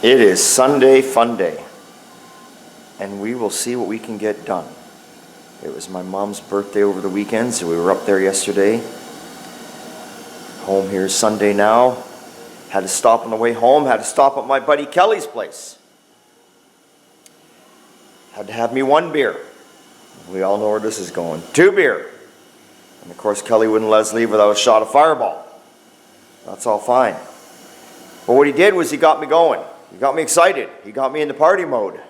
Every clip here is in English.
It is Sunday fun day, and we will see what we can get done. It was my mom's birthday over the weekend, so we were up there yesterday. Home here Sunday now. Had to stop on the way home, had to stop at my buddy Kelly's place. Had to have me 1 beer. We all know where this is going. 2 beer. And of course Kelly wouldn't let us leave without a shot of Fireball. That's all fine. But what he did was he got me going. He got me excited. He got me into party mode.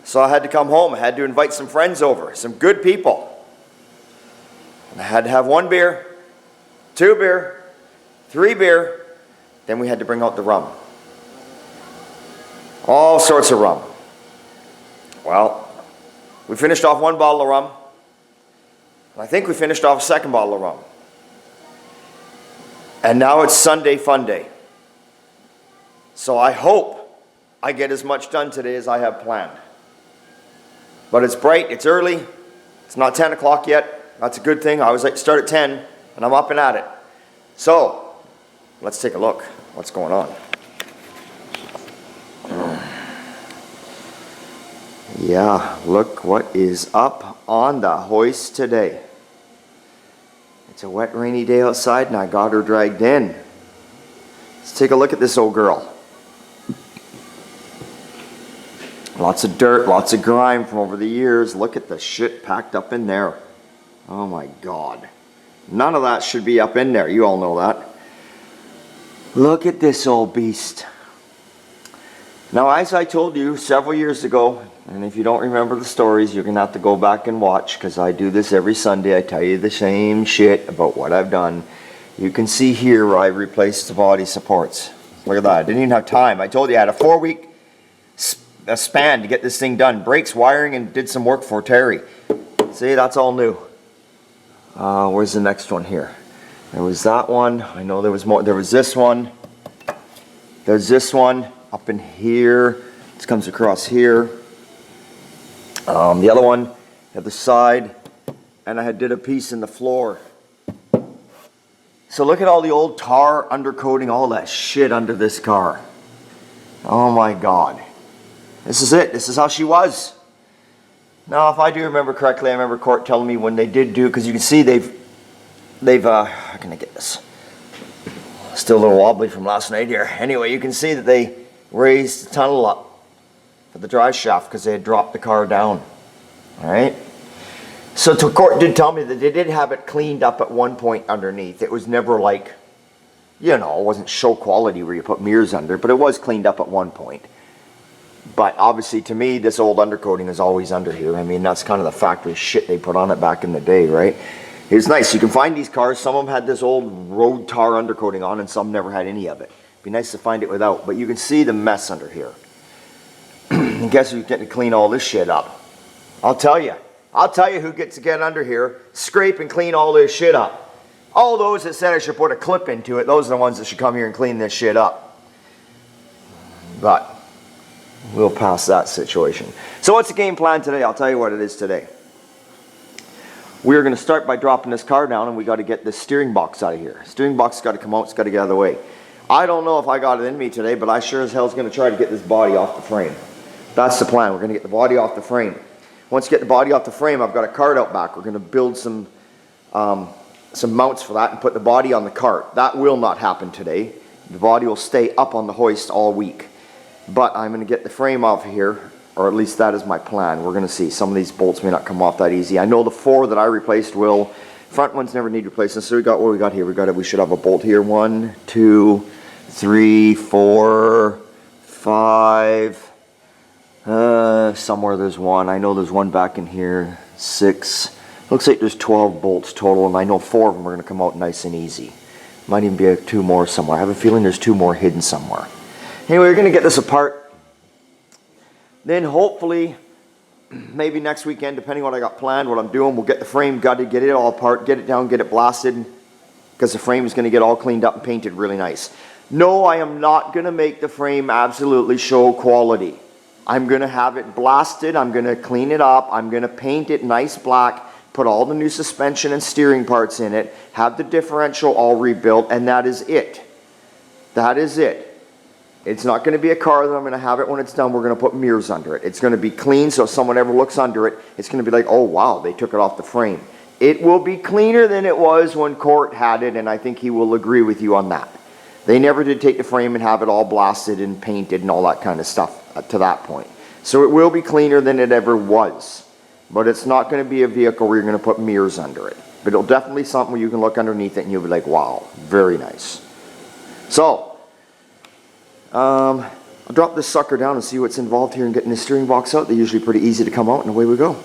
So I had to come home. I had to invite some friends over, some good people. And I had to have 1 beer, 2 beer, 3 beer. Then we had to bring out the rum. All sorts of rum. Well, we finished off 1 bottle of rum. I think we finished off a 2nd bottle of rum. And now it's Sunday fun day. So I hope I get as much done today as I have planned. But it's bright, it's early, it's not 10 o'clock yet. That's a good thing. I always like to start at 10, and I'm up and at it. So, let's take a look. What's going on? Yeah, look what is up on the hoist today. It's a wet, rainy day outside, and I got her dragged in. Let's take a look at this old girl. Lots of dirt, lots of grime from over the years. Look at the shit packed up in there. Oh my God. None of that should be up in there. You all know that. Look at this old beast. Now, as I told you several years ago, and if you don't remember the stories, you're going to have to go back and watch, because I do this every Sunday. I tell you the same shit about what I've done. You can see here where I replaced the body supports. Look at that. I didn't even have time. I told you I had a 4-week span to get this thing done. Brakes, wiring, and did some work for Terry. See, that's all new. Where's the next one here? There was that one. I know there was more. There was this one. There's this one up in here. This comes across here. The other one, the other side. And I did a piece in the floor. So look at all the old tar undercoating, all that shit under this car. Oh my God. This is it. This is how she was. Now, if I do remember correctly, I remember Cort telling me when they did do, because you can see they've, how can I get this? Still a little wobbly from last night here. Anyway, you can see that they raised the tunnel up for the drive shaft because they had dropped the car down. All right? So Cort did tell me that they did have it cleaned up at one point underneath. It was never like, you know, it wasn't show quality where you put mirrors under, but it was cleaned up at one point. But obviously, to me, this old undercoating is always under here. I mean, that's kind of the factory shit they put on it back in the day, right? It's nice. You can find these cars. Some of them had this old road tar undercoating on, and some never had any of it. It'd be nice to find it without. But you can see the mess under here. And guess who's getting to clean all this shit up? I'll tell you. I'll tell you who gets to get under here, scrape and clean all this shit up. All those that said I should put a clip into it, those are the ones that should come here and clean this shit up. But we'll pass that situation. So what's the game plan today? I'll tell you what it is today. We're going to start by dropping this car down, and we got to get this steering box out of here. Steering box has got to come out. It's got to get out of the way. I don't know if I got it in me today, but I sure as hell is going to try to get this body off the frame. That's the plan. We're going to get the body off the frame. Once you get the body off the frame, I've got a cart out back. We're going to build some mounts for that and put the body on the cart. That will not happen today. The body will stay up on the hoist all week. But I'm going to get the frame off here, or at least that is my plan. We're going to see. Some of these bolts may not come off that easy. I know the 4 that I replaced will. Front ones never need replacing. So we got what we got here. We should have a bolt here. 1, 2, 3, 4, 5. Somewhere there's 1. I know there's 1 back in here. 6. Looks like there's 12 bolts total, and I know 4 of them are going to come out nice and easy. Might even be 2 more somewhere. I have a feeling there's 2 more hidden somewhere. Anyway, we're going to get this apart. Then hopefully, maybe next weekend, depending on what I got planned, what I'm doing, we'll get the frame gutted, get it all apart, get it down, get it blasted, because the frame is going to get all cleaned up and painted really nice. No, I am not going to make the frame absolutely show quality. I'm going to have it blasted, I'm going to clean it up, I'm going to paint it nice black, put all the new suspension and steering parts in it, have the differential all rebuilt, and that is it. That is it. It's not going to be a car that I'm going to have it when it's done. We're going to put mirrors under it. It's going to be clean, so if someone ever looks under it, it's going to be like, oh wow, they took it off the frame. It will be cleaner than it was when Cort had it, and I think he will agree with you on that. They never did take the frame and have it all blasted and painted and all that kind of stuff to that point. So it will be cleaner than it ever was. But it's not going to be a vehicle where you're going to put mirrors under it. But it'll definitely be something where you can look underneath it and you'll be like, wow, very nice. So, I'll drop this sucker down and see what's involved here in getting the steering box out. They're usually pretty easy to come out, and away we go.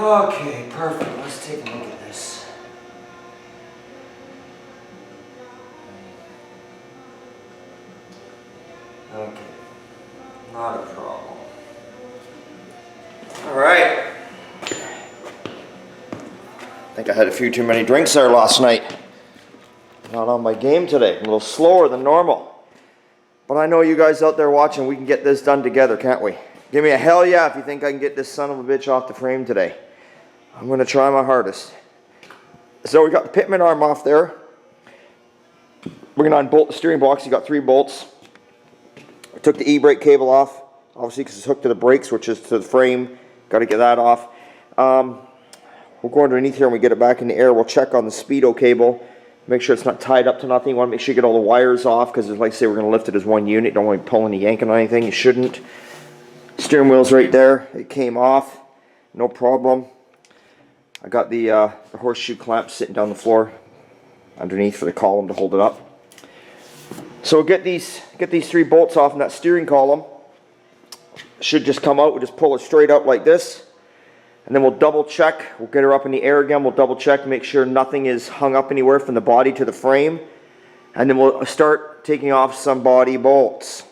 Okay, perfect. Let's take a look at this. Okay, not a problem. All right. I think I had a few too many drinks there last night. Not on my game today. A little slower than normal. But I know you guys out there watching, we can get this done together, can't we? Give me a hell yeah if you think I can get this son of a bitch off the frame today. I'm going to try my hardest. So we got the pitman arm off there. We're going to unbolt the steering box. You got 3 bolts. I took the e-brake cable off, obviously because it's hooked to the brakes, which is to the frame. Got to get that off. We'll go underneath here and we get it back in the air. We'll check on the speedo cable. Make sure it's not tied up to nothing. You want to make sure you get all the wires off because, like I say, we're going to lift it as one unit. Don't want to be pulling and yanking on anything. You shouldn't. Steering wheel's right there. It came off. No problem. I got the horseshoe clamp sitting down the floor underneath for the column to hold it up. So we'll get these 3 bolts off in that steering column. Should just come out. We'll just pull it straight out like this. And then we'll double check. We'll get her up in the air again. We'll double check, make sure nothing is hung up anywhere from the body to the frame. And then we'll start taking off some body bolts.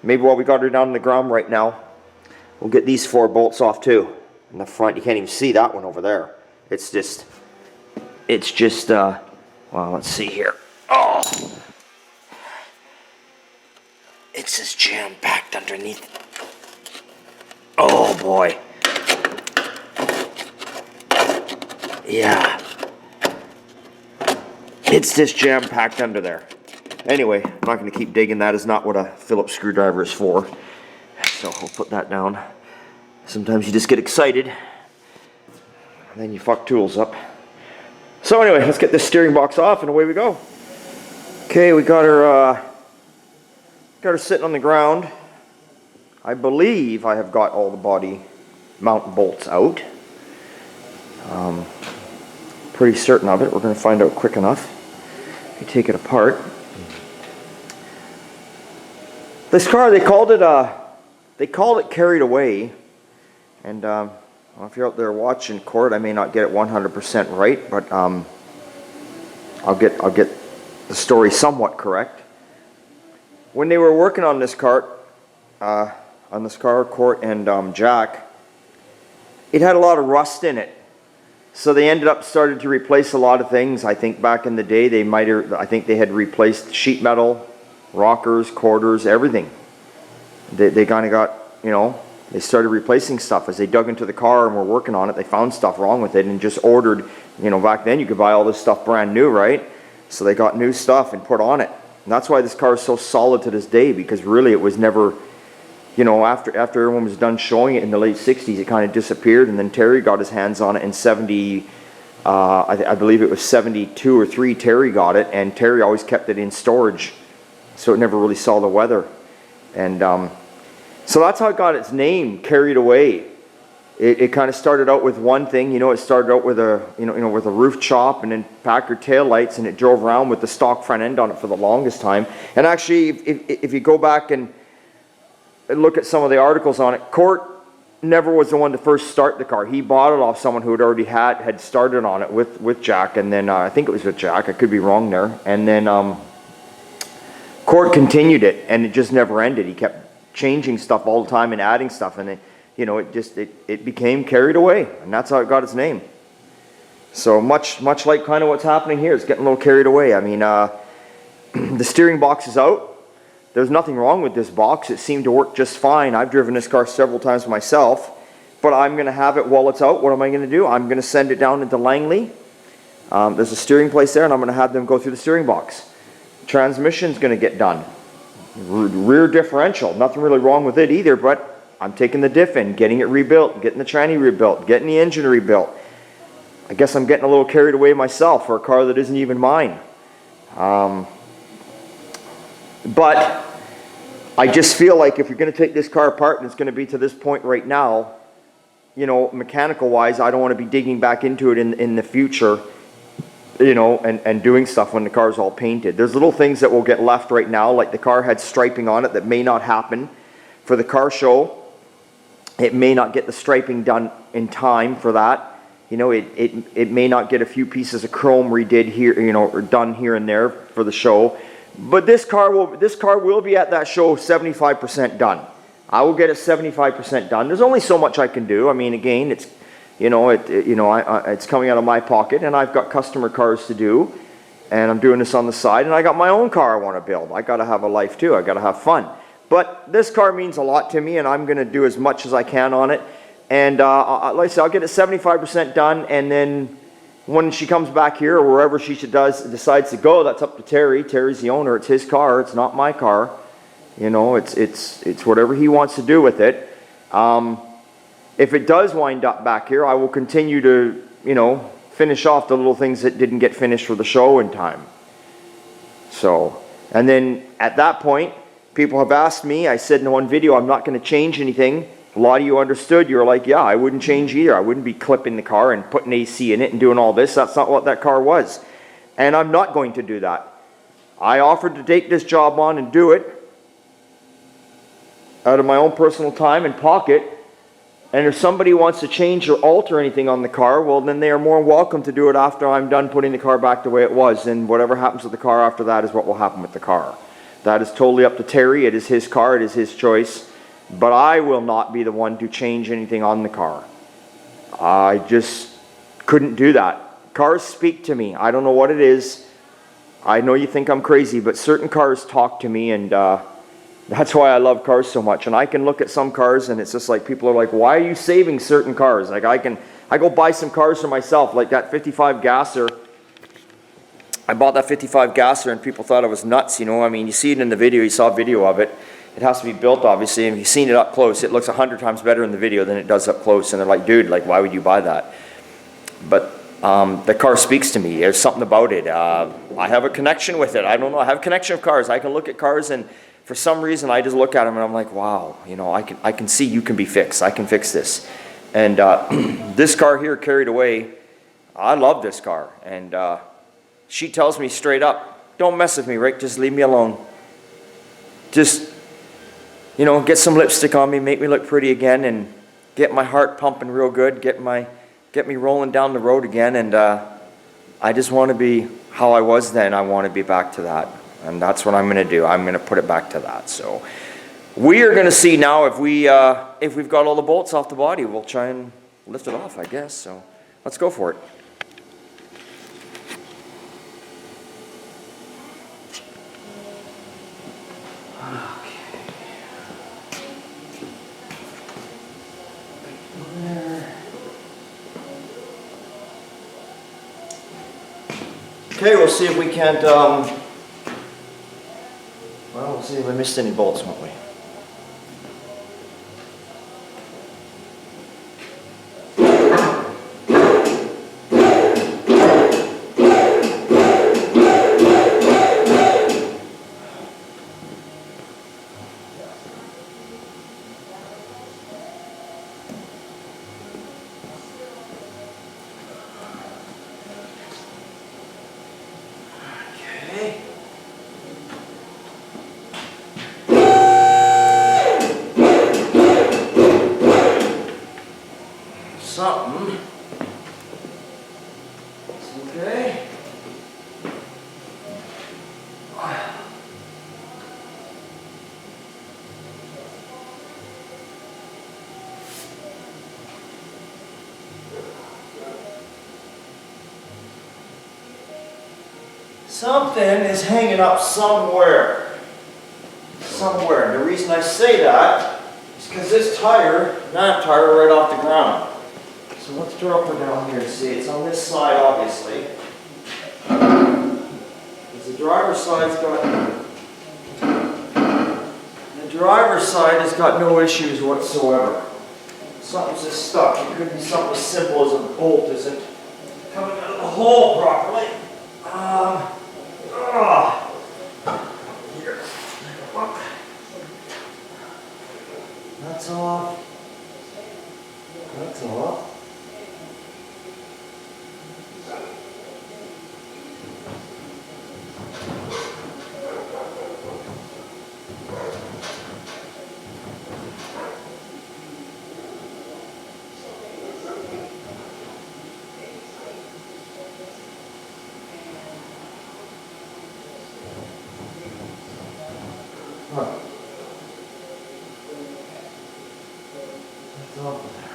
Maybe while we got her down on the ground right now, we'll get these 4 bolts off too. In the front, you can't even see that one over there. It's just, well, let's see here. Oh! It's just jam-packed underneath. Oh boy. Yeah. It's just jam-packed under there. Anyway, I'm not going to keep digging. That is not what a Phillips screwdriver is for. So we'll put that down. Sometimes you just get excited. And then you fuck tools up. So anyway, let's get this steering box off and away we go. Okay, we got her sitting on the ground. I believe I have got all the body mount bolts out. Pretty certain of it. We're going to find out quick enough. You take it apart. This car, they called it Carried Away. And well, if you're out there watching Cort, I may not get it 100% right, but I'll get the story somewhat correct. When they were working on this car, Cort and Jack, it had a lot of rust in it. So they ended up started to replace a lot of things. I think back in the day I think they had replaced sheet metal, rockers, quarters, everything. They kind of got, you know, they started replacing stuff. As they dug into the car and were working on it, they found stuff wrong with it and just ordered, you know, back then you could buy all this stuff brand new, right? So they got new stuff and put on it. And that's why this car is so solid to this day, because really it was never, you know, after everyone was done showing it in the late 60s, it kind of disappeared, and then Terry got his hands on it in 70, I believe it was 72 or 3, Terry got it, and Terry always kept it in storage, so it never really saw the weather. And so that's how it got its name, Carried Away. It kind of started out with one thing, you know, it started out with a, you know, with a roof chop and then Packard taillights, and it drove around with the stock front end on it for the longest time. And actually, if you go back and look at some of the articles on it, Cort never was the one to first start the car. He bought it off someone who had already had started on it with Jack, and then I think it was with Jack, I could be wrong there, and then Cort continued it, and it just never ended. He kept changing stuff all the time and adding stuff, and you know, it became Carried Away, and that's how it got its name. So much like kind of what's happening here, it's getting a little carried away. I mean, the steering box is out. There's nothing wrong with this box. It seemed to work just fine. I've driven this car several times myself, but I'm going to have it while it's out. What am I going to do? I'm going to send it down into Langley. There's a steering place there, and I'm going to have them go through the steering box. Transmission's going to get done. Rear differential, nothing really wrong with it either, but I'm taking the diff in, getting it rebuilt, getting the tranny rebuilt, getting the engine rebuilt. I guess I'm getting a little carried away myself for a car that isn't even mine. But I just feel like if you're going to take this car apart, and it's going to be to this point right now, you know, mechanical wise, I don't want to be digging back into it in the future, you know, and doing stuff when the car's all painted. There's little things that will get left right now, like the car had striping on it that may not happen for the car show. It may not get the striping done in time for that. You know, it may not get a few pieces of chrome redid here, you know, or done here and there for the show. But this car will be at that show 75% done. I will get it 75% done. There's only so much I can do. I mean, again, it's, you know, it's coming out of my pocket, and I've got customer cars to do, and I'm doing this on the side, and I got my own car I want to build. I got to have a life too. I got to have fun. But this car means a lot to me, and I'm going to do as much as I can on it. And like I said, I'll get it 75% done, and then when she comes back here or wherever she decides to go, that's up to Terry. Terry's the owner. It's his car. It's not my car. You know, it's whatever he wants to do with it. If it does wind up back here, I will continue to, you know, finish off the little things that didn't get finished for the show in time. So, and then at that point, people have asked me, I said in one video, I'm not going to change anything. A lot of you understood. You were like, yeah, I wouldn't change either. I wouldn't be clipping the car and putting AC in it and doing all this. That's not what that car was. And I'm not going to do that. I offered to take this job on and do it out of my own personal time and pocket. And if somebody wants to change or alter anything on the car, well, then they are more welcome to do it after I'm done putting the car back the way it was. And whatever happens with the car after that is what will happen with the car. That is totally up to Terry. It is his car. It is his choice. But I will not be the one to change anything on the car. I just couldn't do that. Cars speak to me. I don't know what it is. I know you think I'm crazy, but certain cars talk to me, and that's why I love cars so much. And I can look at some cars, and it's just like people are like, why are you saving certain cars? Like I go buy some cars for myself, like that 55 Gasser. I bought that 55 Gasser, and people thought I was nuts, you know. I mean, you see it in the video. You saw a video of it. It has to be built, obviously, and if you've seen it up close, it looks 100 times better in the video than it does up close. And they're like, dude, like, why would you buy that? But the car speaks to me. There's something about it. I have a connection with it. I don't know. I have a connection with cars. I can look at cars, and for some reason, I just look at them, and I'm like, wow, you know, I can see you can be fixed. I can fix this. And this car here, Carried Away, I love this car. And she tells me straight up, don't mess with me, Rick. Just leave me alone. Just, you know, get some lipstick on me, make me look pretty again, and get my heart pumping real good, get me rolling down the road again. And I just want to be how I was then. I want to be back to that, and that's what I'm going to do. I'm going to put it back to that. So we are going to see now if we've got all the bolts off the body. We'll try and lift it off, I guess. So Let's go for it. Okay, we'll see if we can't, well, we'll see if we missed any bolts, won't we? Something. It's okay. Something is hanging up somewhere. Somewhere. And the reason I say that is because this tire, that tire, right off the ground. So let's drop her down here and see. It's on this side, obviously. Because the driver's side's got... The driver's side has got no issues whatsoever. Something's just stuck. It could be something as simple as a bolt isn't coming out of the hole properly. Here. That's off. That's off. Huh. That's off there.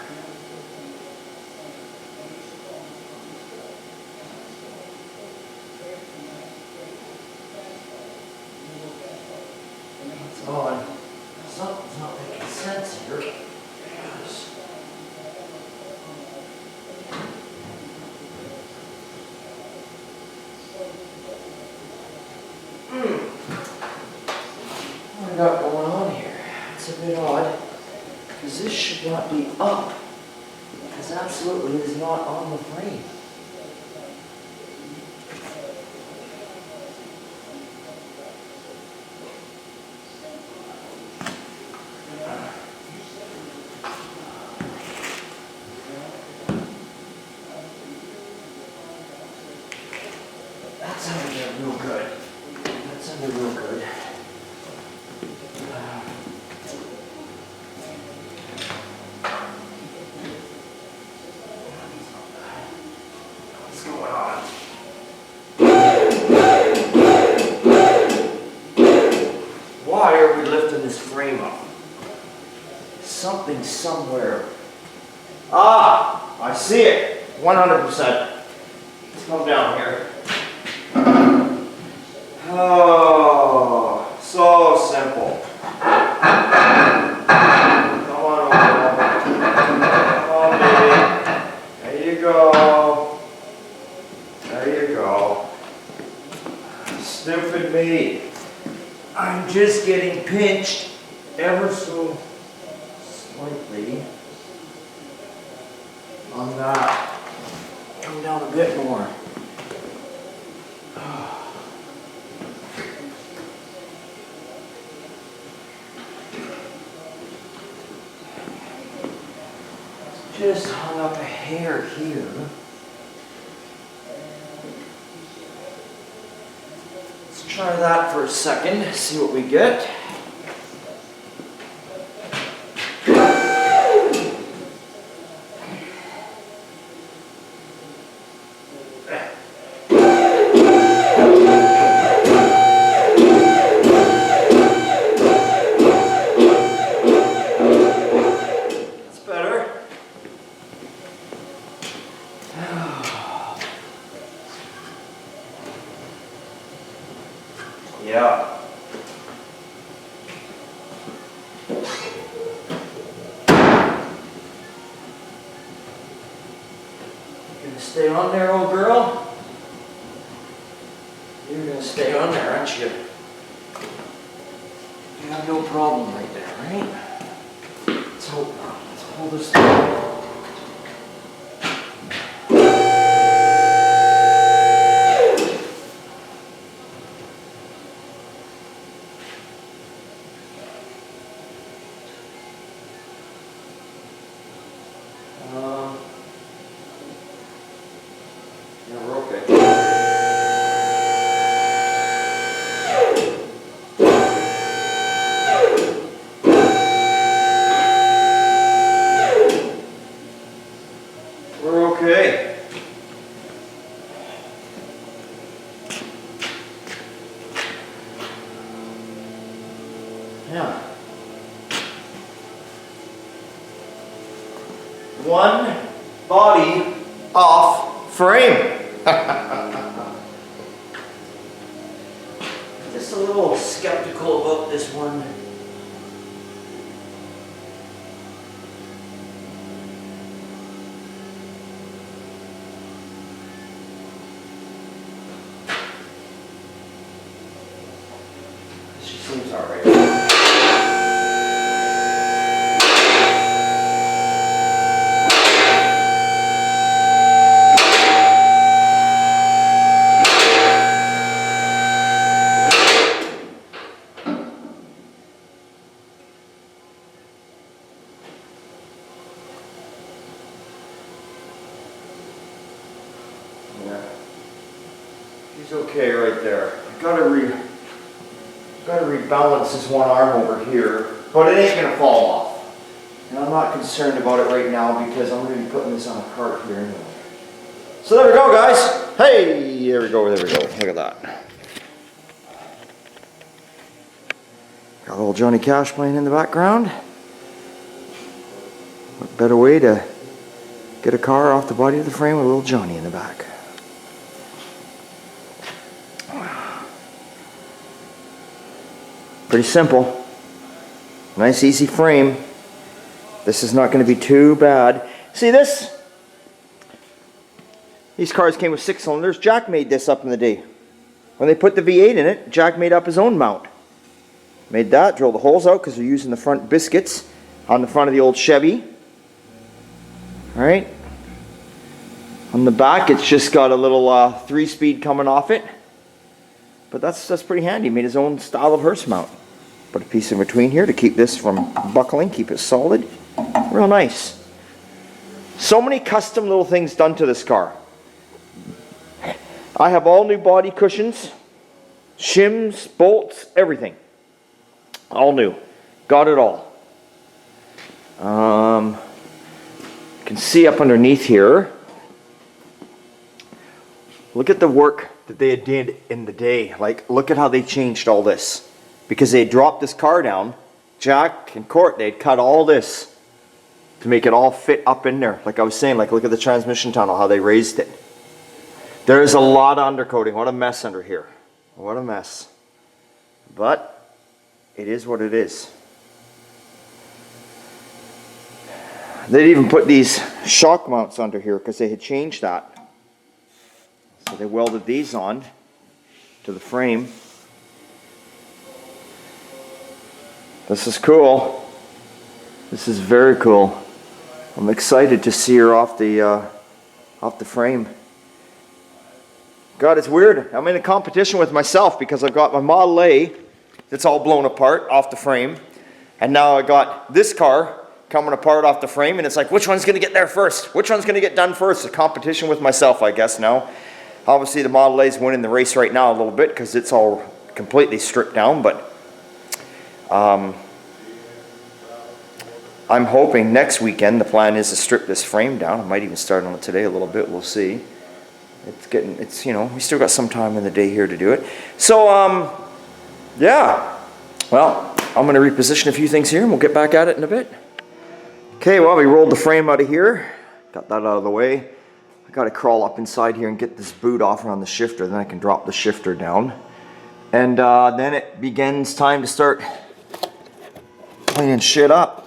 That's odd. Something's not making sense here. Yes. What we got going on here? It's a bit odd, because this should not be up, because absolutely it is not on the frame. That's under there real good. That's under real good. What's going on? Why are we lifting this frame up? Something somewhere. Ah, I see it. 100%. Let's come down here. Oh, so simple. Come on over. Come on, baby. There you go. There you go. Stupid me. I'm just getting pinched ever so slightly on that. Come down a bit more. Just hung up a hair here. Let's try that for a second, see what we get. Stay on there, old girl. You're gonna stay on there, aren't you? You have no problem right there, right? Let's hold this thing. Yeah, we're okay. We're okay. Yeah. One body off frame. Just a little skeptical about this one. She seems alright. Yeah, she's okay right there. Gotta rebalance this one arm over here, but it ain't gonna fall off. And I'm not concerned about it right now because I'm gonna be putting this on a cart here anyway. So there we go, guys. Hey, there we go, there we go. Look at that. Got old Johnny Cash playing in the background. What better way to get a car off the body of the frame with little Johnny in the back. Pretty simple. Nice easy frame. This is not going to be too bad. See this? These cars came with 6 cylinders. Jack made this up in the day. When they put the V8 in it, Jack made up his own mount. Made that, drilled the holes out because they're using the front biscuits on the front of the old Chevy. Alright. On the back it's just got a little 3-speed coming off it. But that's pretty handy. Made his own style of hearse mount. Put a piece in between here to keep this from buckling, keep it solid. Real nice. So many custom little things done to this car. I have all new body cushions, shims, bolts, everything. All new. Got it all. You can see up underneath here. Look at the work that they did in the day. Like, look at how they changed all this. Because they dropped this car down, Jack and Cort, they'd cut all this to make it all fit up in there. Like I was saying, like look at the transmission tunnel, how they raised it. There's a lot of undercoating. What a mess under here. What a mess. But it is what it is. They'd even put these shock mounts under here because they had changed that. So they welded these on to the frame. This is cool. This is very cool. I'm excited to see her off the frame. God, it's weird. I'm in a competition with myself because I've got my Model A that's all blown apart off the frame. And now I got this car coming apart off the frame, and it's like, which one's going to get there first? Which one's going to get done first? A competition with myself, I guess, now. Obviously, the Model A's winning the race right now a little bit because it's all completely stripped down, but I'm hoping next weekend the plan is to strip this frame down. I might even start on it today a little bit. We'll see. It's you know, we still got some time in the day here to do it. So yeah. Well, I'm going to reposition a few things here and we'll get back at it in a bit. Okay, well, we rolled the frame out of here. Got that out of the way. I got to crawl up inside here and get this boot off around the shifter. Then I can drop the shifter down. And then it begins time to start cleaning shit up.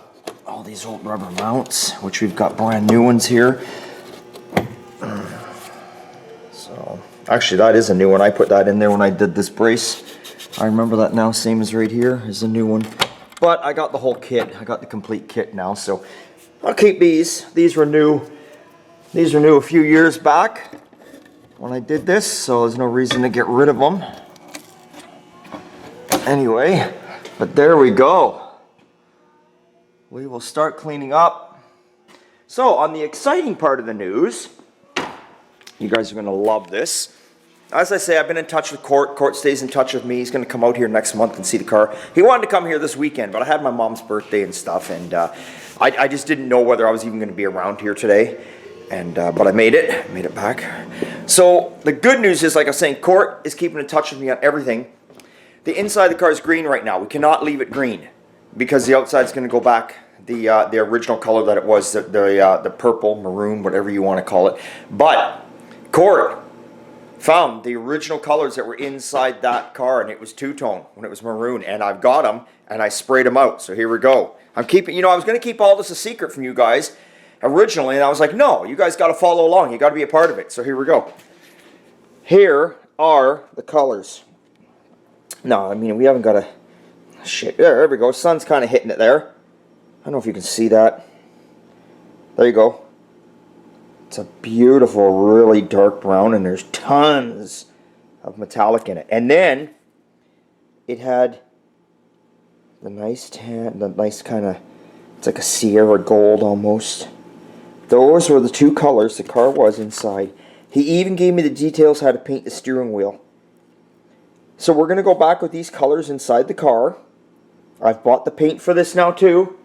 All these old rubber mounts, which we've got brand new ones here. Actually, that is a new one. I put that in there when I did this brace. I remember that now, same as right here is a new one. But I got the whole kit. I got the complete kit now, so I'll keep these. These were new. These were new a few years back when I did this, so there's no reason to get rid of them. Anyway, but there we go. We will start cleaning up. So, on the exciting part of the news, you guys are going to love this. As I say, I've been in touch with Cort. Cort stays in touch with me. He's going to come out here next month and see the car. He wanted to come here this weekend, but I had my mom's birthday and stuff, and I just didn't know whether I was even going to be around here today. But I made it back. So the good news is, like I was saying, Cort is keeping in touch with me on everything. The inside of the car is green right now. We cannot leave it green because the outside is going to go back the original color that it was, the purple, maroon, whatever you want to call it. But Cort found the original colors that were inside that car, and it was two-tone when it was maroon, and I've got them and I sprayed them out. So here we go. I'm keeping, you know, I was going to keep all this a secret from you guys originally, and I was like, no, you guys got to follow along. You got to be a part of it. So here we go. Here are the colors. No, I mean, we haven't got a shit. There we go. Sun's kind of hitting it there. I don't know if you can see that. There you go. It's a beautiful, really dark brown, and there's tons of metallic in it. And then it had the nice tan, the nice kind of, it's like a Sierra gold almost. Those were the two colors the car was inside. He even gave me the details how to paint the steering wheel. So we're going to go back with these colors inside the car. I've bought the paint for this now too.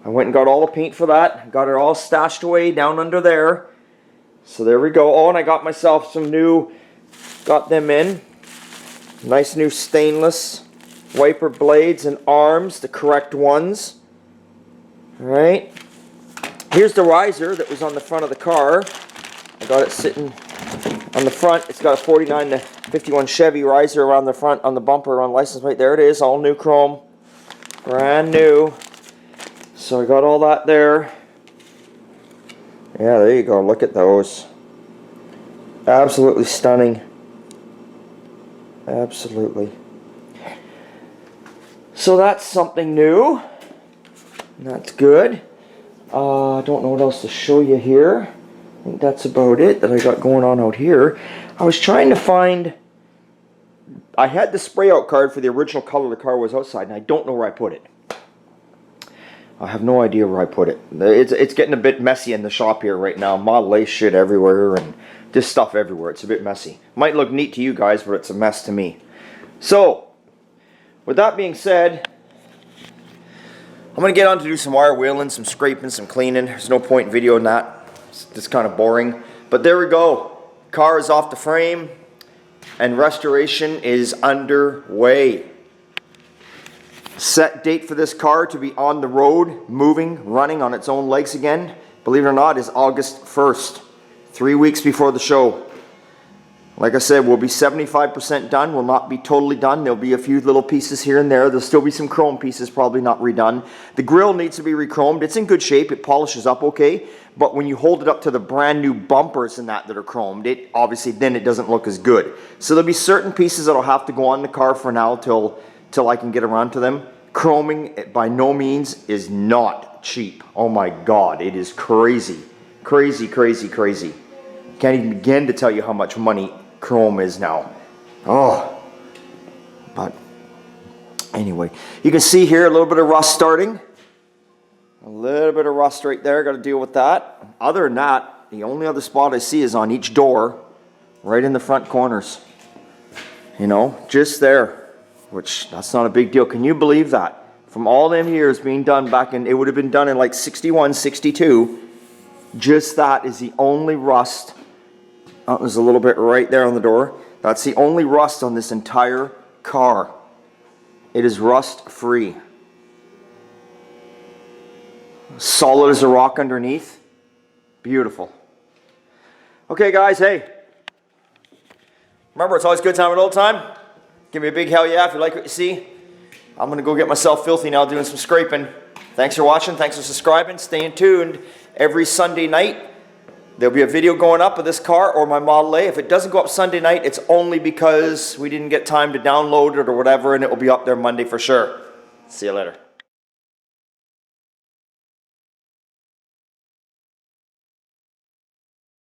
I went and got all the paint for that. Got it all stashed away down under there. So there we go. Oh, and I got myself some new, got them in. Nice new stainless wiper blades and arms, the correct ones. Alright. Here's the riser that was on the front of the car. I got it sitting on the front. It's got a 49 to 51 Chevy riser around the front on the bumper on license plate. There it is, all new chrome. Brand new. So I got all that there. Yeah, there you go. Look at those. Absolutely stunning. Absolutely. So that's something new. That's good. I don't know what else to show you here. I think that's about it that I got going on out here. I was trying to find... I had the spray out card for the original color the car was outside, and I don't know where I put it. I have no idea where I put it. It's getting a bit messy in the shop here right now. Model A shit everywhere and just stuff everywhere. It's a bit messy. Might look neat to you guys, but it's a mess to me. So, with that being said, I'm going to get on to do some wire wheeling, some scraping, some cleaning. There's no point in videoing that. It's just kind of boring. But there we go. Car is off the frame and restoration is underway. Set date for this car to be on the road, moving, running on its own legs again, believe it or not, is August 1st, 3 weeks before the show. Like I said, we'll be 75% done. We'll not be totally done. There'll be a few little pieces here and there. There'll still be some chrome pieces probably not redone. The grille needs to be re-chromed. It's in good shape. It polishes up okay. But when you hold it up to the brand new bumpers and that are chromed, it obviously then it doesn't look as good. So there'll be certain pieces that'll have to go on the car for now till I can get around to them. Chroming by no means is not cheap. Oh my God, it is crazy. Crazy, crazy, crazy. Can't even begin to tell you how much money chrome is now. Oh, but anyway, you can see here a little bit of rust starting. A little bit of rust right there, got to deal with that. Other than that, the only other spot I see is on each door, right in the front corners. You know, just there. Which, that's not a big deal. Can you believe that? From all them years being done back in, it would have been done in like 61, 62. Just that is the only rust. Oh, there's a little bit right there on the door. That's the only rust on this entire car. It is rust free. Solid as a rock underneath. Beautiful. Okay guys, hey. Remember, it's always good time at old time. Give me a big hell yeah if you like what you see. I'm going to go get myself filthy now doing some scraping. Thanks for watching. Thanks for subscribing. Staying tuned every Sunday night. There'll be a video going up of this car or my Model A. If it doesn't go up Sunday night, it's only because we didn't get time to download it or whatever, and it will be up there Monday for sure. See you later.